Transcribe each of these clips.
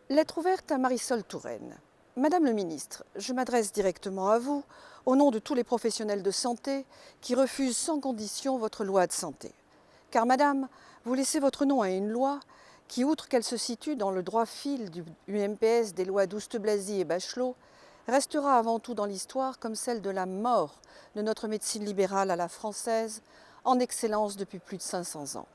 Lettre ouverte à Marisol Touraine. Madame le ministre, je m'adresse directement à vous, au nom de tous les professionnels de santé qui refusent sans condition votre loi de santé. Car madame, vous laissez votre nom à une loi qui, outre qu'elle se situe dans le droit fil du UMPS des lois d'Ouste-Blazy et Bachelot, restera avant tout dans l'histoire comme celle de la mort de notre médecine libérale à la française, en excellence depuis plus de 500 ans.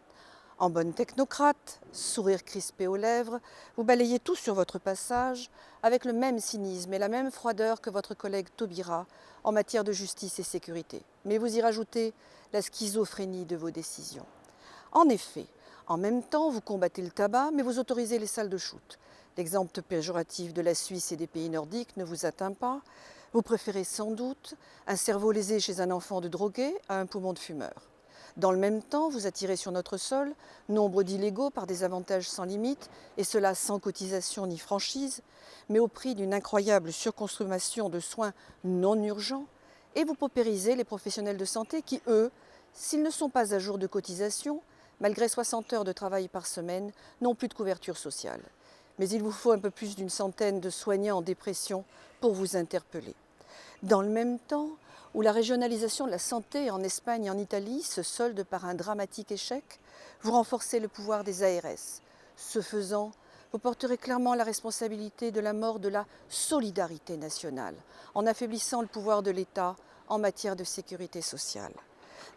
En bonne technocrate, sourire crispé aux lèvres, vous balayez tout sur votre passage avec le même cynisme et la même froideur que votre collègue Taubira en matière de justice et sécurité. Mais vous y rajoutez la schizophrénie de vos décisions. En effet, en même temps, vous combattez le tabac, mais vous autorisez les salles de shoot. L'exemple péjoratif de la Suisse et des pays nordiques ne vous atteint pas. Vous préférez sans doute un cerveau lésé chez un enfant de drogué à un poumon de fumeur. Dans le même temps, vous attirez sur notre sol nombre d'illégaux par des avantages sans limite, et cela sans cotisation ni franchise, mais au prix d'une incroyable surconsommation de soins non urgents, et vous paupérisez les professionnels de santé qui, eux, s'ils ne sont pas à jour de cotisation, malgré 60 heures de travail par semaine, n'ont plus de couverture sociale. Mais il vous faut un peu plus d'une centaine de soignants en dépression pour vous interpeller. Dans le même temps, où la régionalisation de la santé en Espagne et en Italie se solde par un dramatique échec, vous renforcez le pouvoir des ARS. Ce faisant, vous porterez clairement la responsabilité de la mort de la solidarité nationale, en affaiblissant le pouvoir de l'État en matière de sécurité sociale.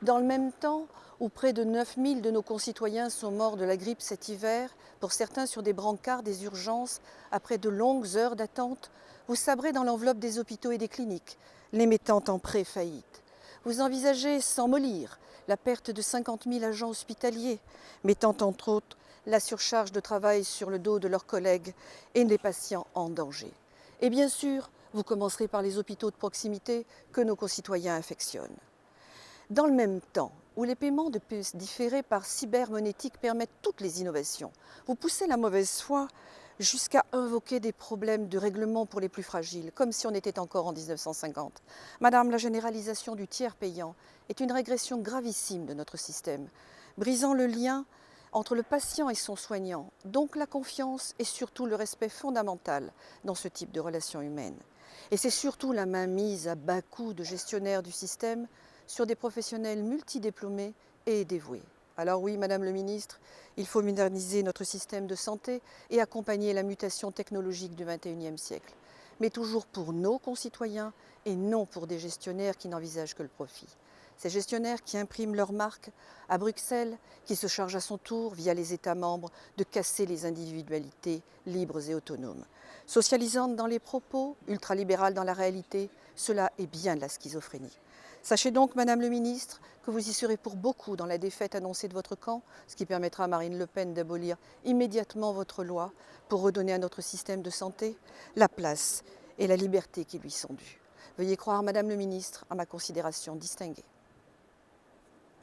Dans le même temps, où près de 9000 de nos concitoyens sont morts de la grippe cet hiver, pour certains sur des brancards des urgences, après de longues heures d'attente, vous sabrez dans l'enveloppe des hôpitaux et des cliniques, les mettant en pré-faillite. Vous envisagez, sans mollir, la perte de 50 000 agents hospitaliers, mettant entre autres la surcharge de travail sur le dos de leurs collègues et des patients en danger. Et bien sûr, vous commencerez par les hôpitaux de proximité que nos concitoyens affectionnent. Dans le même temps, où les paiements de puces différés par cybermonétique permettent toutes les innovations, vous poussez la mauvaise foi jusqu'à invoquer des problèmes de règlement pour les plus fragiles, comme si on était encore en 1950. Madame, la généralisation du tiers payant est une régression gravissime de notre système, brisant le lien entre le patient et son soignant, donc la confiance et surtout le respect fondamental dans ce type de relations humaines. Et c'est surtout la mainmise à bas coût de gestionnaires du système sur des professionnels multidiplômés et dévoués. Alors oui, Madame le Ministre, il faut moderniser notre système de santé et accompagner la mutation technologique du XXIe siècle, mais toujours pour nos concitoyens et non pour des gestionnaires qui n'envisagent que le profit. Ces gestionnaires qui impriment leur marque à Bruxelles, qui se chargent à son tour, via les États membres, de casser les individualités libres et autonomes. Socialisantes dans les propos, ultralibérales dans la réalité, cela est bien de la schizophrénie. Sachez donc, Madame le Ministre, que vous y serez pour beaucoup dans la défaite annoncée de votre camp, ce qui permettra à Marine Le Pen d'abolir immédiatement votre loi pour redonner à notre système de santé la place et la liberté qui lui sont dues. Veuillez croire, Madame le Ministre, à ma considération distinguée.